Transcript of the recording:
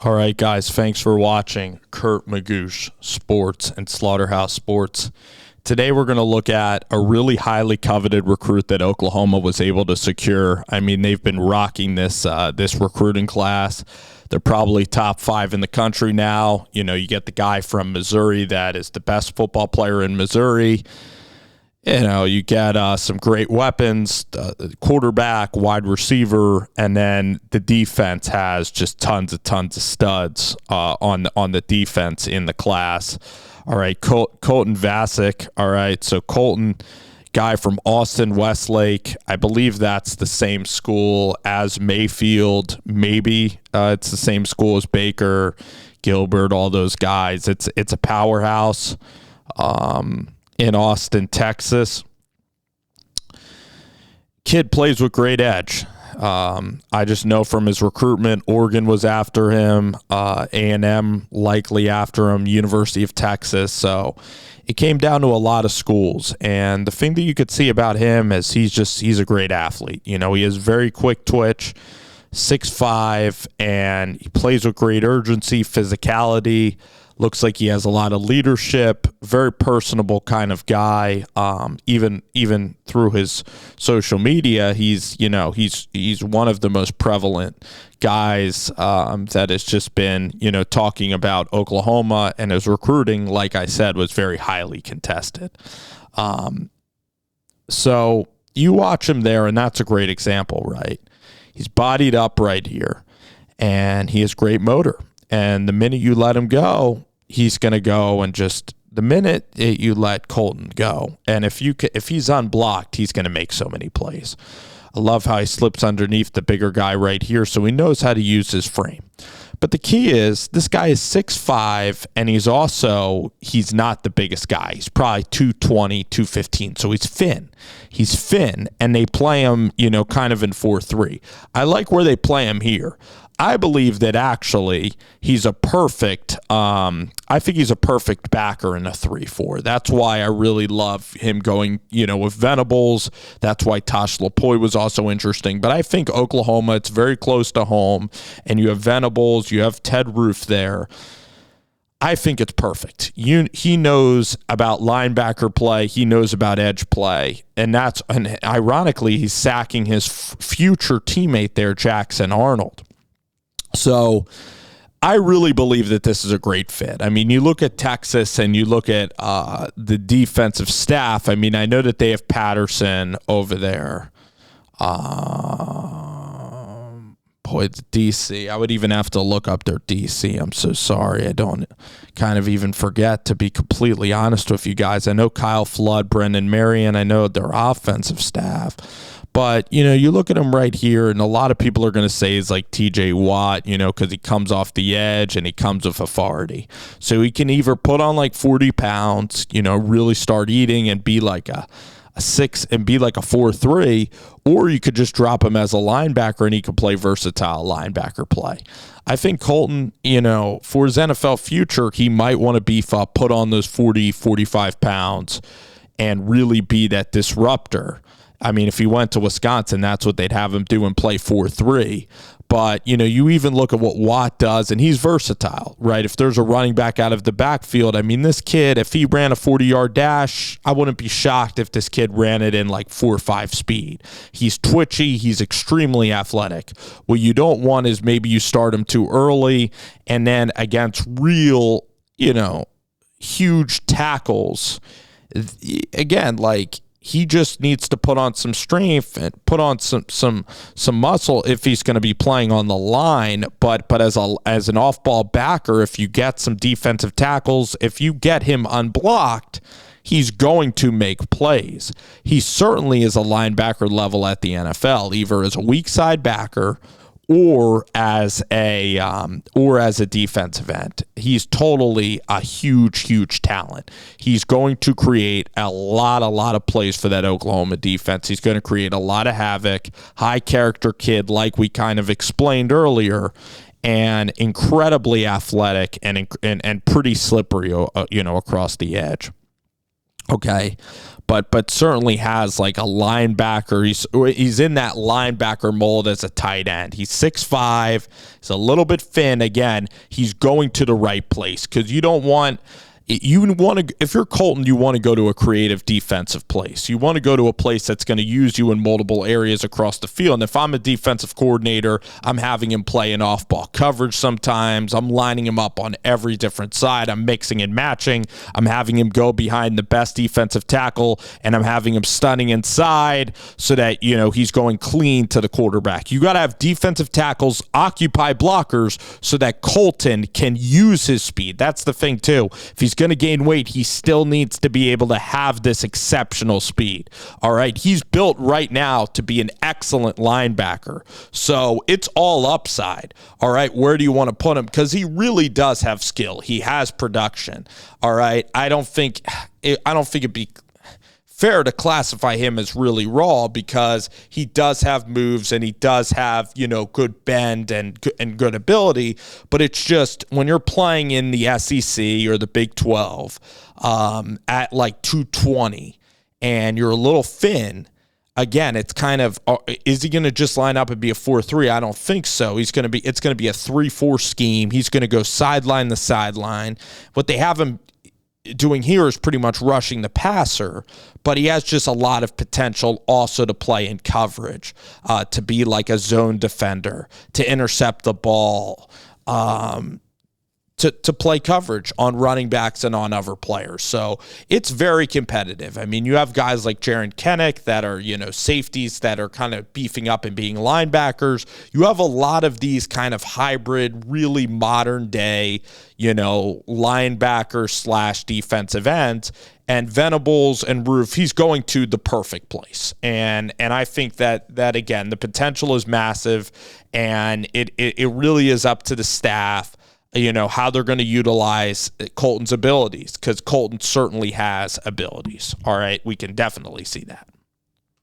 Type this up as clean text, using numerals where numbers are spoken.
All right, guys, thanks for watching Kurt Magoosh Sports and Slaughterhouse Sports. Today we're going to look at a really highly coveted recruit that Oklahoma was able to secure. I mean, they've been rocking this recruiting class. They're probably top 5 in the country now. You know, you get the guy from Missouri that is the best football player in Missouri. You know, you get some great weapons, quarterback, wide receiver, and then the defense has just tons of studs on the defense in the class. All right, Colton Vasek. All right, so Colton, guy from Austin Westlake. I believe that's the same school as Mayfield. Maybe it's the same school as Baker, Gilbert, all those guys. It's a powerhouse. In Austin, Texas. Kid plays with great edge. I just know from his recruitment, Oregon was after him, A&M likely after him, University of Texas. So it came down to a lot of schools. And the thing that you could see about him is he's a great athlete. You know, he has very quick twitch, 6'5", and he plays with great urgency, physicality. Looks like he has a lot of leadership, very personable kind of guy. Even through his social media, he's one of the most prevalent guys that has just been, talking about Oklahoma, and his recruiting, like I said, was very highly contested. So you watch him there, and that's a great example, right? He's bodied up right here, and he has great motor. And the minute you let him go, he's going to go, and just the minute you let Colton go, and if he's unblocked, he's going to make so many plays. I love how he slips underneath the bigger guy right here, so he knows how to use his frame. But the key is this guy is 6'5", and he's not the biggest guy. He's probably 220, 215, so he's thin. He's thin, and they play him, kind of in 4-3. I like where they play him here. I believe that actually he's a perfect I think he's a perfect backer in a 3-4. That's why I really love him going, with Venables. That's why Tosh Lapoy was also interesting. But I think Oklahoma, it's very close to home, and you have Venables, you have Ted Roof there. I think it's perfect. He knows about linebacker play. He knows about edge play. And ironically, he's sacking his future teammate there, Jackson Arnold. So I really believe that this is a great fit. I mean, you look at Texas and you look at the defensive staff. I mean, I know that they have Patterson over there. It's DC. I would even have to look up their DC. I'm so sorry. I don't kind of even forget, to be completely honest with you guys. I know Kyle Flood, Brendan Marion. I know their offensive staff. But, you look at him right here, and a lot of people are going to say he's like TJ Watt, because he comes off the edge and he comes with authority. So he can either put on like 40 pounds, really start eating and be like a 6 and be like a 4-3, or you could just drop him as a linebacker and he could play versatile linebacker play. I think Colton, for his NFL future, he might want to beef up, put on those 40, 45 pounds, and really be that disruptor. I mean, if he went to Wisconsin, that's what they'd have him do and play 4-3. But, you even look at what Watt does, and he's versatile, right? If there's a running back out of the backfield, I mean, this kid, if he ran a 40-yard dash, I wouldn't be shocked if this kid ran it in like 4.5 speed. He's twitchy. He's extremely athletic. What you don't want is maybe you start him too early, and then against real, huge tackles, again, like, he just needs to put on some strength and put on some muscle if he's going to be playing on the line. But as an off-ball backer, if you get some defensive tackles, if you get him unblocked, he's going to make plays. He certainly is a linebacker level at the NFL, either as a weak side backer or as a defensive end. He's totally a huge talent. He's going to create a lot of plays for that Oklahoma defense. He's going to create a lot of havoc. High character kid, like we kind of explained earlier, and incredibly athletic and pretty slippery, across the edge. Okay. But certainly has like a linebacker. He's in that linebacker mold as a tight end. He's 6'5". He's a little bit thin. Again, he's going to the right place because you don't want. You want to, if you're Colton, you want to go to a creative defensive place. You want to go to a place that's going to use you in multiple areas across the field. And if I'm a defensive coordinator, I'm having him play in off-ball coverage sometimes. I'm lining him up on every different side. I'm mixing and matching. I'm having him go behind the best defensive tackle, and I'm having him stunning inside so that, he's going clean to the quarterback. You got to have defensive tackles occupy blockers so that Colton can use his speed. That's the thing, too. If he's going to gain weight, he still needs to be able to have this exceptional speed. All right. He's built right now to be an excellent linebacker. So it's all upside. All right. Where do you want to put him? Because he really does have skill. He has production. All right. I don't think it'd be fair to classify him as really raw because he does have moves and he does have, good bend and good ability. But it's just when you're playing in the SEC or the Big 12 at like 220 and you're a little thin, again, it's kind of, is he going to just line up and be a 4-3? I don't think so. It's going to be a 3-4 scheme. He's going to go sideline to sideline. What they have him doing here is pretty much rushing the passer, but he has just a lot of potential also to play in coverage, to be like a zone defender, to intercept the ball, to play coverage on running backs and on other players. So it's very competitive. I mean, you have guys like Jaron Kennick that are, safeties that are kind of beefing up and being linebackers. You have a lot of these kind of hybrid, really modern day, linebacker / defensive ends. And Venables and Roof, he's going to the perfect place. And I think that again, the potential is massive, and it really is up to the staff, how they're going to utilize Colton's abilities, because Colton certainly has abilities. All right, we can definitely see that.